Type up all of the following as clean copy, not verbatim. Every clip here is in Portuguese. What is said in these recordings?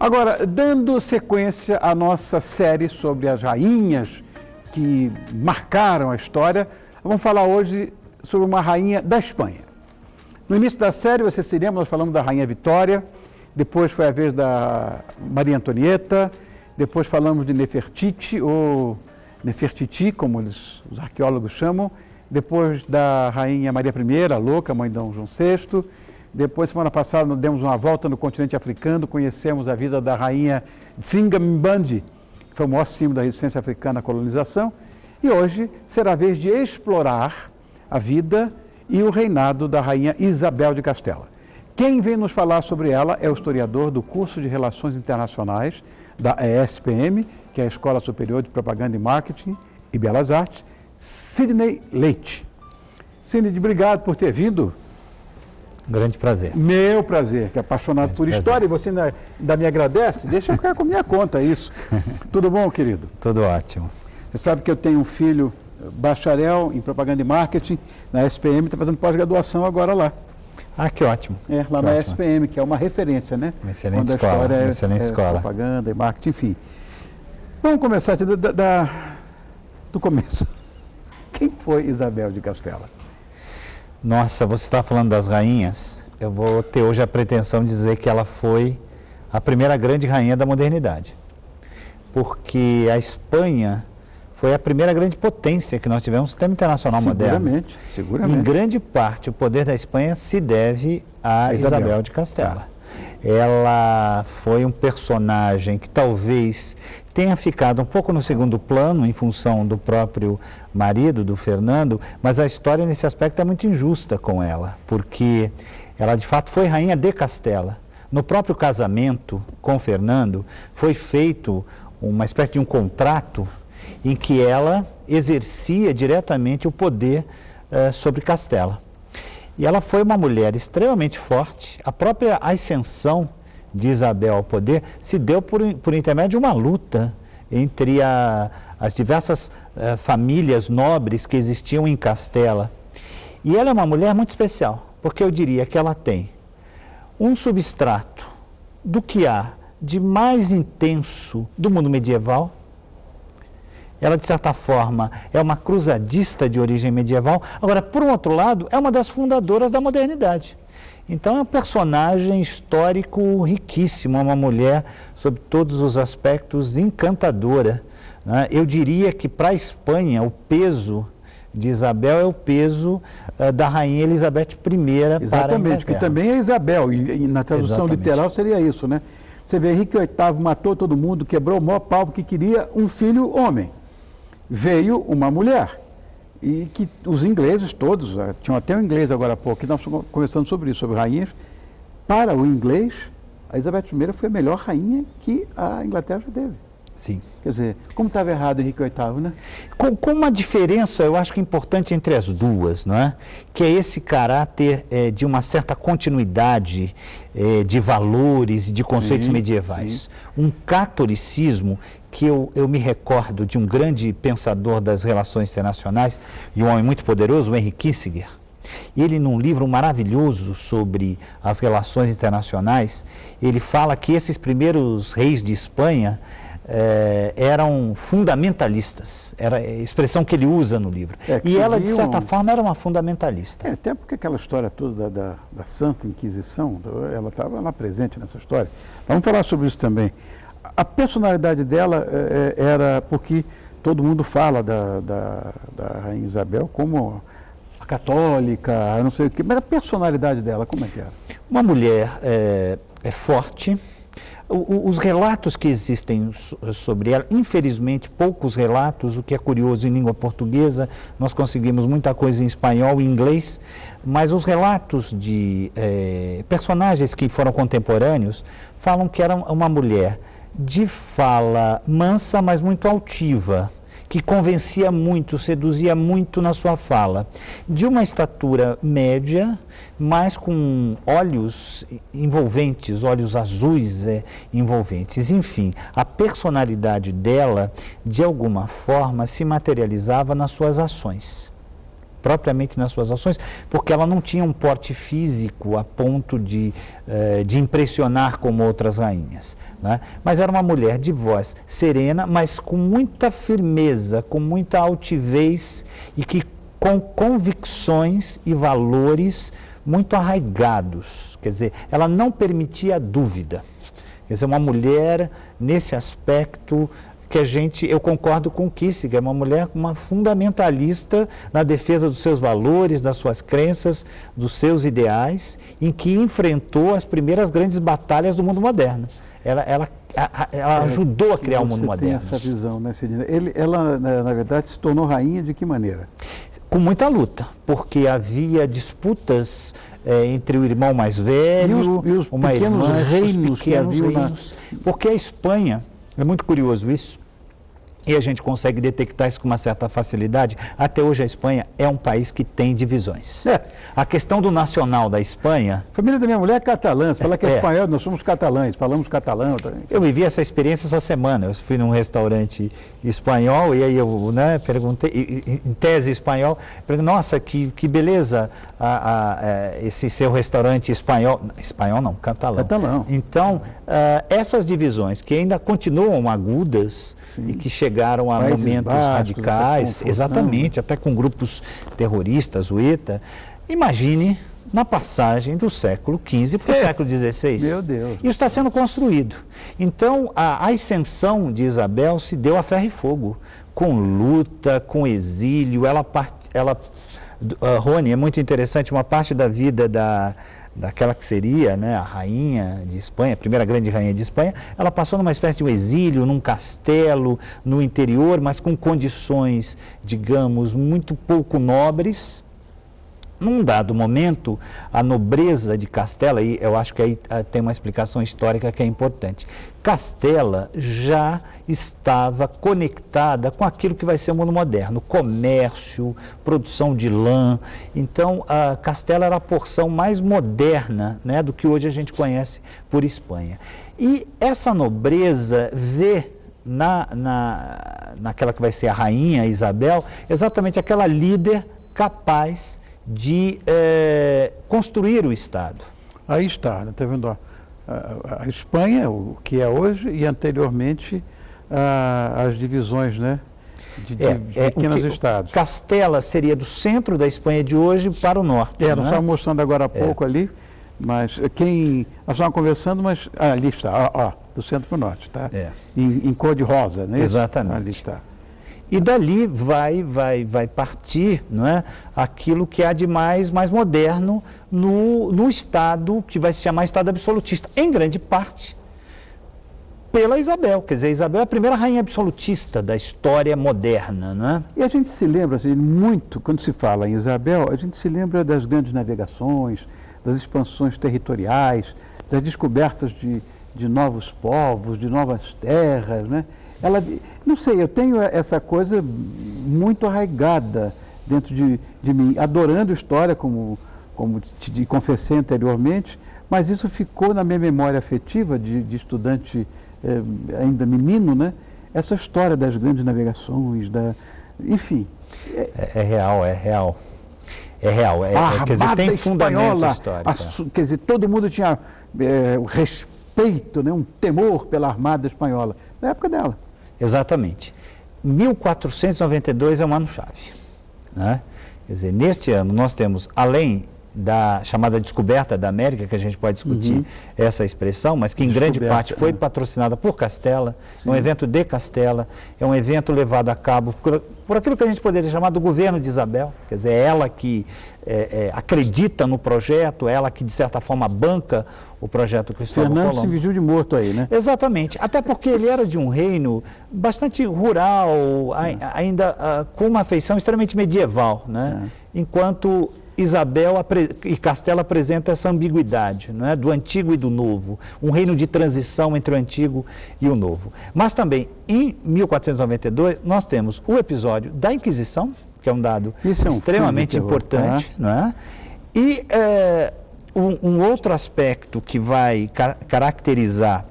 Agora, dando sequência à nossa série sobre as rainhas que marcaram a história, vamos falar hoje sobre uma rainha da Espanha. No início da série, você se lembra, nós falamos da Rainha Vitória, depois foi a vez da Maria Antonieta, depois falamos de Nefertiti, ou Nefertiti, como os arqueólogos chamam, depois da Rainha Maria I, a louca, mãe de Dom João VI. Depois, semana passada, nós demos uma volta no continente africano, conhecemos a vida da Rainha Tsinga-Mbandi, que foi o maior símbolo da resistência africana à colonização. E hoje será a vez de explorar a vida e o reinado da Rainha Isabel de Castela. Quem vem nos falar sobre ela é o historiador do curso de Relações Internacionais da ESPM, que é a Escola Superior de Propaganda e Marketing e Belas Artes, Sidney Leite. Sidney, obrigado por ter vindo. Grande prazer. Meu prazer, que é apaixonado por história, e você ainda me agradece? Deixa eu ficar com minha conta isso. Tudo bom, querido? Tudo ótimo. Você sabe que eu tenho um filho bacharel em propaganda e marketing na SPM, está fazendo pós-graduação agora lá. Ah, que ótimo. É, lá na SPM, que é uma referência, né? Uma excelente escola. Uma excelente escola. Propaganda e marketing, enfim. Vamos começar do começo. Quem foi Isabel de Castela? Nossa, você está falando das rainhas, eu vou ter hoje a pretensão de dizer que ela foi a primeira grande rainha da modernidade. Porque a Espanha foi a primeira grande potência que nós tivemos no sistema internacional moderno. Seguramente. Em grande parte, o poder da Espanha se deve a Isabel de Castela. Ela foi um personagem que talvez tenha ficado um pouco no segundo plano em função do próprio marido, do Fernando, mas a história nesse aspecto é muito injusta com ela, porque ela de fato foi rainha de Castela. No próprio casamento com Fernando foi feito uma espécie de um contrato em que ela exercia diretamente o poder sobre Castela. E ela foi uma mulher extremamente forte. A própria ascensão de Isabel ao poder se deu por intermédio de uma luta entre as diversas famílias nobres que existiam em Castela. E ela é uma mulher muito especial, porque eu diria que ela tem um substrato do que há de mais intenso do mundo medieval. Ela, de certa forma, é uma cruzadista de origem medieval. Agora, por um outro lado, é uma das fundadoras da modernidade. Então, é um personagem histórico riquíssimo, uma mulher, sob todos os aspectos, encantadora, né? Eu diria que, para a Espanha, o peso de Isabel é o peso da rainha Elizabeth I. Exatamente, que também é Isabel, e na tradução literal seria isso, né? Você vê, Henrique VIII matou todo mundo, quebrou o maior pau porque queria um filho homem. Veio uma mulher, e que os ingleses todos, tinham até um inglês agora há pouco, que nós estamos conversando sobre isso, sobre rainhas. Para o inglês, a Elizabeth I foi a melhor rainha que a Inglaterra já teve. Sim. Quer dizer, como estava errado Henrique VIII, né? Com uma diferença, eu acho que importante entre as duas, não é? Que é esse caráter de uma certa continuidade de valores e de conceitos medievais. Sim. Um catolicismo que eu me recordo de um grande pensador das relações internacionais e um homem muito poderoso, o Henry Kissinger. Ele, num livro maravilhoso sobre as relações internacionais, ele fala que esses primeiros reis de Espanha eram fundamentalistas, era a expressão que ele usa no livro. E ela, de certa forma, era uma fundamentalista. Até porque aquela história toda da Santa Inquisição, ela estava lá presente nessa história. Vamos falar sobre isso também. A personalidade dela era porque todo mundo fala da Rainha Isabel como a católica, não sei o quê, mas a personalidade dela, como é que era? Uma mulher forte. Os relatos que existem sobre ela, infelizmente, poucos relatos, o que é curioso em língua portuguesa, nós conseguimos muita coisa em espanhol e inglês, mas os relatos de personagens que foram contemporâneos falam que era uma mulher de fala mansa, mas muito altiva, que convencia muito, seduzia muito na sua fala, de uma estatura média, mas com olhos envolventes, olhos azuis envolventes. Enfim, a personalidade dela, de alguma forma, se materializava nas suas ações. propriamente nas suas ações, porque ela não tinha um porte físico a ponto de impressionar como outras rainhas, né? Mas era uma mulher de voz serena, mas com muita firmeza, com muita altivez e que com convicções e valores muito arraigados. Quer dizer, ela não permitia dúvida. Quer dizer, uma mulher, nesse aspecto, eu concordo com Kissinger, é uma mulher, uma fundamentalista na defesa dos seus valores, das suas crenças, dos seus ideais, em que enfrentou as primeiras grandes batalhas do mundo moderno. Ela ajudou a criar o mundo moderno. Você tem essa visão, né, Celina? Ela, na verdade, se tornou rainha de que maneira? Com muita luta, porque havia disputas entre o irmão mais velho e os pequenos reinos que havia porque a Espanha, é muito curioso isso, e a gente consegue detectar isso com uma certa facilidade. Até hoje a Espanha é um país que tem divisões. A questão do nacional da Espanha... A família da minha mulher é catalã, você fala que é espanhol, nós somos catalães, falamos catalão também. Eu vivi essa experiência essa semana, eu fui num restaurante espanhol e aí eu perguntei, em tese espanhol, perguntei, nossa, que beleza esse seu restaurante espanhol não, catalão. Então, essas divisões que ainda continuam agudas, sim, e que chegaram a momentos radicais, exatamente, até com grupos terroristas, o ETA. Imagine na passagem do século XV para o século XVI. Meu Deus. Isso está sendo construído. Então, a ascensão de Isabel se deu a ferro e fogo, com luta, com exílio. Rony, é muito interessante, uma parte da vida daquela que seria, né, a rainha de Espanha, a primeira grande rainha de Espanha, ela passou numa espécie de um exílio, num castelo, no interior, mas com condições, digamos, muito pouco nobres. Num dado momento, a nobreza de Castela, e eu acho que aí tem uma explicação histórica que é importante, Castela já estava conectada com aquilo que vai ser o mundo moderno, comércio, produção de lã. Então, a Castela era a porção mais moderna, né, do que hoje a gente conhece por Espanha. E essa nobreza vê naquela que vai ser a rainha Isabel, exatamente aquela líder capaz de construir o Estado. Aí está, está vendo? A Espanha, o que é hoje, e anteriormente as divisões, né, de pequenos estados. Castela seria do centro da Espanha de hoje para o norte. Nós estávamos mostrando agora há pouco ali, mas nós estávamos conversando, mas ali está, do centro para o norte, tá? Em cor de rosa, né? Exatamente. Ali está. E dali vai partir, não é, aquilo que há de mais moderno no Estado, que vai se chamar Estado absolutista, em grande parte pela Isabel. Quer dizer, Isabel é a primeira rainha absolutista da história moderna, não é? E a gente se lembra, assim, muito, quando se fala em Isabel, a gente se lembra das grandes navegações, das expansões territoriais, das descobertas de novos povos, de novas terras, né? Ela, não sei, eu tenho essa coisa muito arraigada dentro de mim, adorando história, como te confessei anteriormente, mas isso ficou na minha memória afetiva de estudante ainda menino, né? Essa história das grandes navegações, enfim. É real. Quer dizer, tem fundamento histórico. Quer dizer, todo mundo tinha respeito, né, um temor pela Armada Espanhola, na época dela. Exatamente. 1492 é um ano-chave, né? Quer dizer, neste ano nós temos, além da chamada descoberta da América, que a gente pode discutir essa expressão, mas que em grande parte foi patrocinada por Castela, é um evento de Castela, é um evento levado a cabo por aquilo que a gente poderia chamar do governo de Isabel, quer dizer, é ela que acredita no projeto, é ela que de certa forma banca o projeto Cristóvão Colombo. Fernando se fingiu de morto aí, né? Exatamente, até porque ele era de um reino bastante rural, ainda com uma feição extremamente medieval, né? Enquanto Isabel e Castela apresenta essa ambiguidade, não é? Do antigo e do novo, um reino de transição entre o antigo e o novo. Mas também, em 1492, nós temos o episódio da Inquisição, que é um dado extremamente importante, não é? E um outro aspecto que vai caracterizar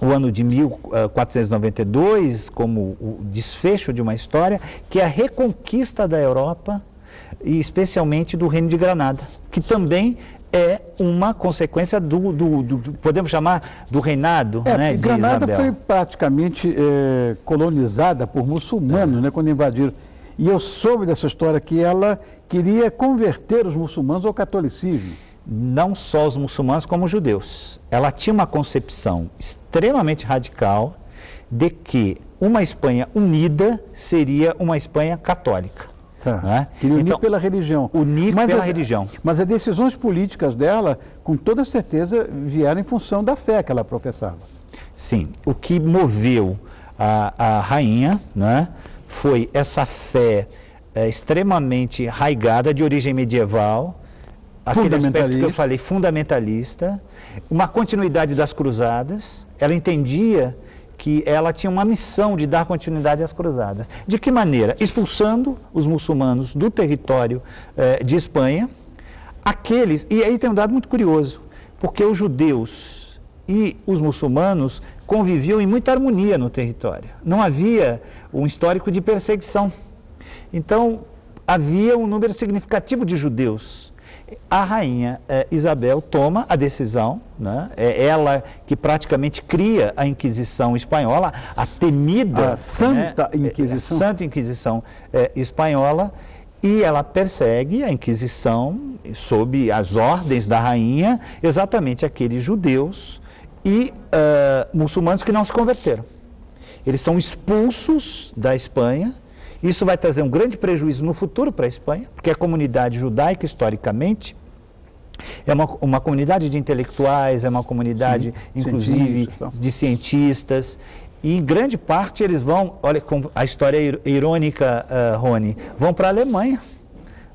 o ano de 1492 como o desfecho de uma história, que é a reconquista da Europa e especialmente do Reino de Granada, que também é uma consequência podemos chamar, do reinado, né, de Granada Isabel. foi praticamente colonizada por muçulmanos, né, quando invadiram. E eu soube dessa história que ela queria converter os muçulmanos ao catolicismo. Não só os muçulmanos, como os judeus. Ela tinha uma concepção extremamente radical de que uma Espanha unida seria uma Espanha católica. Tá. Né? Queria unir então, pela religião. Unir pela religião. Mas as decisões políticas dela, com toda certeza, vieram em função da fé que ela professava. Sim. O que moveu a rainha, né, foi essa fé extremamente arraigada, de origem medieval, aquele aspecto que eu falei, fundamentalista, uma continuidade das cruzadas. Ela entendia que ela tinha uma missão de dar continuidade às cruzadas. De que maneira? Expulsando os muçulmanos do território de Espanha, aqueles, e aí tem um dado muito curioso, porque os judeus e os muçulmanos conviviam em muita harmonia no território. Não havia um histórico de perseguição. Então, havia um número significativo de judeus. A rainha Isabel toma a decisão, né? É ela que praticamente cria a Inquisição espanhola, a temida Santa Inquisição, Santa Inquisição espanhola, e ela persegue a Inquisição sob as ordens da rainha, exatamente aqueles judeus e muçulmanos que não se converteram. Eles são expulsos da Espanha. Isso vai trazer um grande prejuízo no futuro para a Espanha, porque a comunidade judaica, historicamente, é uma comunidade de intelectuais, é uma comunidade, inclusive, de cientistas, e em grande parte eles vão, olha como a história é irônica, Rony, vão para a Alemanha,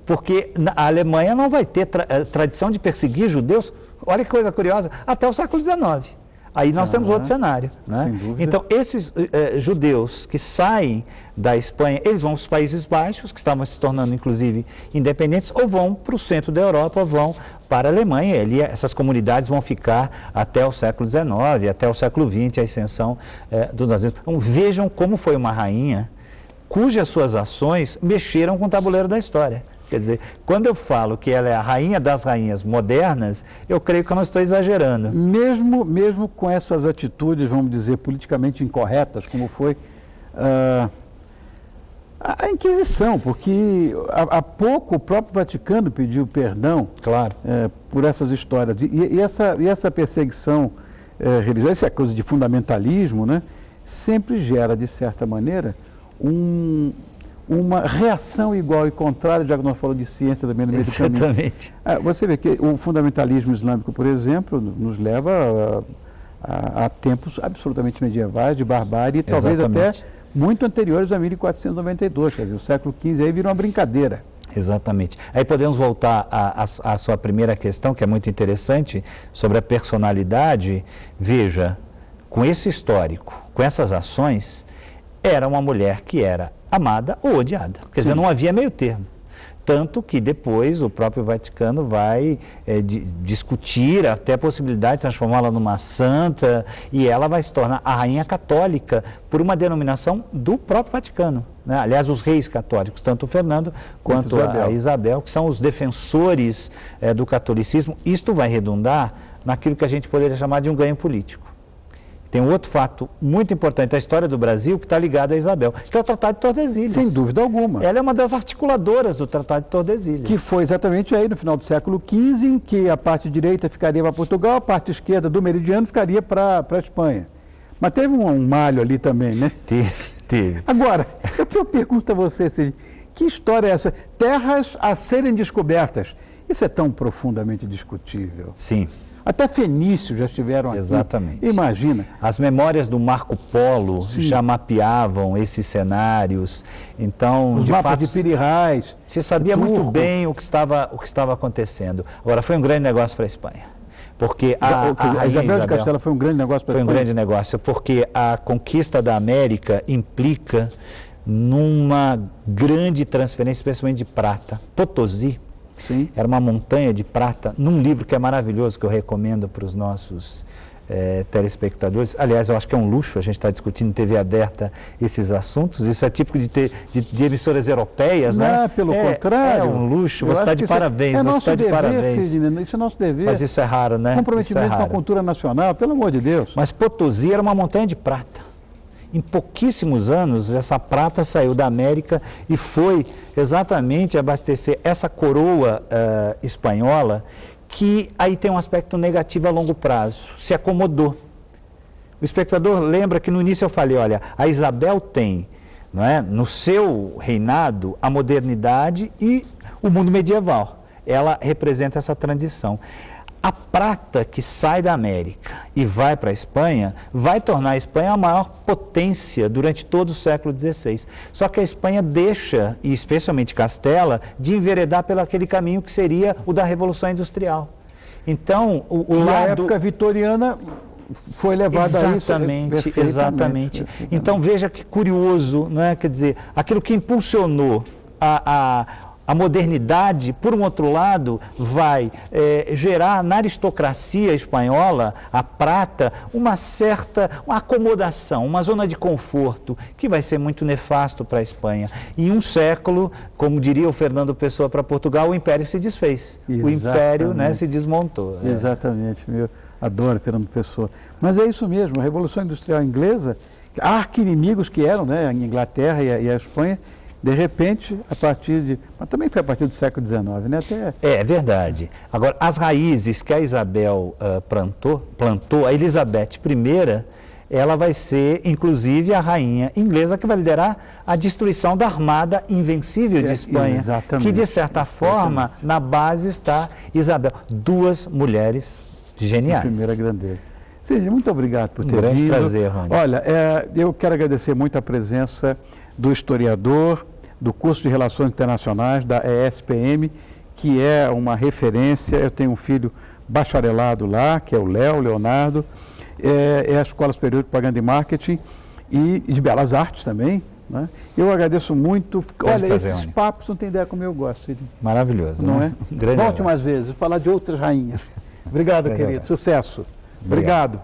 porque a Alemanha não vai ter tradição de perseguir judeus, olha que coisa curiosa, até o século XIX. Aí nós temos outro cenário, né? Então, esses judeus que saem da Espanha, eles vão para os Países Baixos, que estavam se tornando, inclusive, independentes, ou vão para o centro da Europa, ou vão para a Alemanha. Ali, essas comunidades vão ficar até o século XIX, até o século XX, a ascensão do nazismo. Então, vejam como foi uma rainha cujas suas ações mexeram com o tabuleiro da história. Quer dizer, quando eu falo que ela é a rainha das rainhas modernas, eu creio que eu não estou exagerando. Mesmo com essas atitudes, vamos dizer, politicamente incorretas, como foi a Inquisição, porque há pouco o próprio Vaticano pediu perdão, claro, por essas histórias. E essa perseguição religiosa, essa coisa de fundamentalismo, né, sempre gera, de certa maneira, uma reação igual e contrária, já que nós falamos de ciência também no meio do caminho. Exatamente. Você vê que o fundamentalismo islâmico, por exemplo, nos leva a tempos absolutamente medievais, de barbárie, e talvez até muito anteriores a 1492, quer dizer, o século XV aí virou uma brincadeira. Exatamente. Aí podemos voltar à sua primeira questão, que é muito interessante, sobre a personalidade. Veja, com esse histórico, com essas ações, era uma mulher que era amada ou odiada. Quer dizer, não havia meio termo. Tanto que depois o próprio Vaticano vai discutir até a possibilidade de transformá-la numa santa, e ela vai se tornar a rainha católica por uma denominação do próprio Vaticano, né? Aliás, os reis católicos, tanto o Fernando quanto a Isabel, que são os defensores do catolicismo. Isto vai redundar naquilo que a gente poderia chamar de um ganho político. Tem um outro fato muito importante da história do Brasil que está ligado a Isabel, que é o Tratado de Tordesilhas. Sem dúvida alguma. Ela é uma das articuladoras do Tratado de Tordesilhas. Que foi exatamente aí no final do século XV, em que a parte direita ficaria para Portugal, a parte esquerda do meridiano ficaria para a Espanha. Mas teve um malho ali também, né? Teve. Agora, eu pergunto a você, assim, que história é essa? Terras a serem descobertas. Isso é tão profundamente discutível. Sim. Até fenícios já estiveram aqui. Exatamente. Imagina. As memórias do Marco Polo já mapeavam esses cenários. Então, os mapas de Piri-Reis. Se sabia muito bem o que estava acontecendo. Agora, foi um grande negócio para a Espanha. Porque a Isabel de Castela foi um grande negócio para a Espanha? Foi um grande negócio, porque a conquista da América implica numa grande transferência, especialmente de prata. Potosí. Sim. Era uma montanha de prata, num livro que é maravilhoso, que eu recomendo para os nossos telespectadores. Aliás, eu acho que é um luxo a gente estar discutindo em TV aberta esses assuntos. Isso é típico de emissoras europeias, né? Não, pelo contrário. É um luxo. Você está de parabéns. Você está de parabéns. Isso é nosso dever. Mas isso é raro, né? Comprometimento com a cultura nacional, pelo amor de Deus. Mas Potosí era uma montanha de prata. Em pouquíssimos anos, essa prata saiu da América e foi exatamente abastecer essa coroa espanhola, que aí tem um aspecto negativo a longo prazo, se acomodou. O espectador lembra que no início eu falei, olha, a Isabel tem, não é, no seu reinado a modernidade e o mundo medieval. Ela representa essa transição. A prata que sai da América e vai para a Espanha, vai tornar a Espanha a maior potência durante todo o século XVI. Só que a Espanha deixa, e especialmente Castela, de enveredar pelo aquele caminho que seria o da Revolução Industrial. Então, o lado... a época vitoriana foi levada a isso. Exatamente. Então, veja que curioso, não é? Quer dizer, aquilo que impulsionou a modernidade, por um outro lado, vai gerar na aristocracia espanhola, a prata, uma acomodação, uma zona de conforto, que vai ser muito nefasto para a Espanha. Em um século, como diria o Fernando Pessoa para Portugal, o império se desfez. Exatamente. O império, né, se desmontou. Exatamente, meu. Adoro Fernando Pessoa. Mas é isso mesmo, a Revolução Industrial Inglesa, arqui-inimigos que eram, né, a Inglaterra e a Espanha, de repente, mas também foi a partir do século XIX, né? É verdade. Agora, as raízes que a Isabel plantou, a Elizabeth I, ela vai ser, inclusive, a rainha inglesa que vai liderar a destruição da Armada Invencível de Espanha. Exatamente. Que, de certa forma, na base está Isabel. Duas mulheres geniais. De primeira grandeza. Cid, muito obrigado por ter vindo. Um grande prazer, Rony. Olha, eu quero agradecer muito a presença do historiador, do curso de Relações Internacionais, da ESPM, que é uma referência. Eu tenho um filho bacharelado lá, que é o Leonardo, é a Escola Superior de Propaganda e Marketing e de Belas Artes também, né? Eu agradeço muito. Olha, esses papos não tem ideia como eu gosto. Maravilhoso, não né? É? Volte mais vezes, falar de outras rainhas. Obrigado, querido. Sucesso. Obrigado.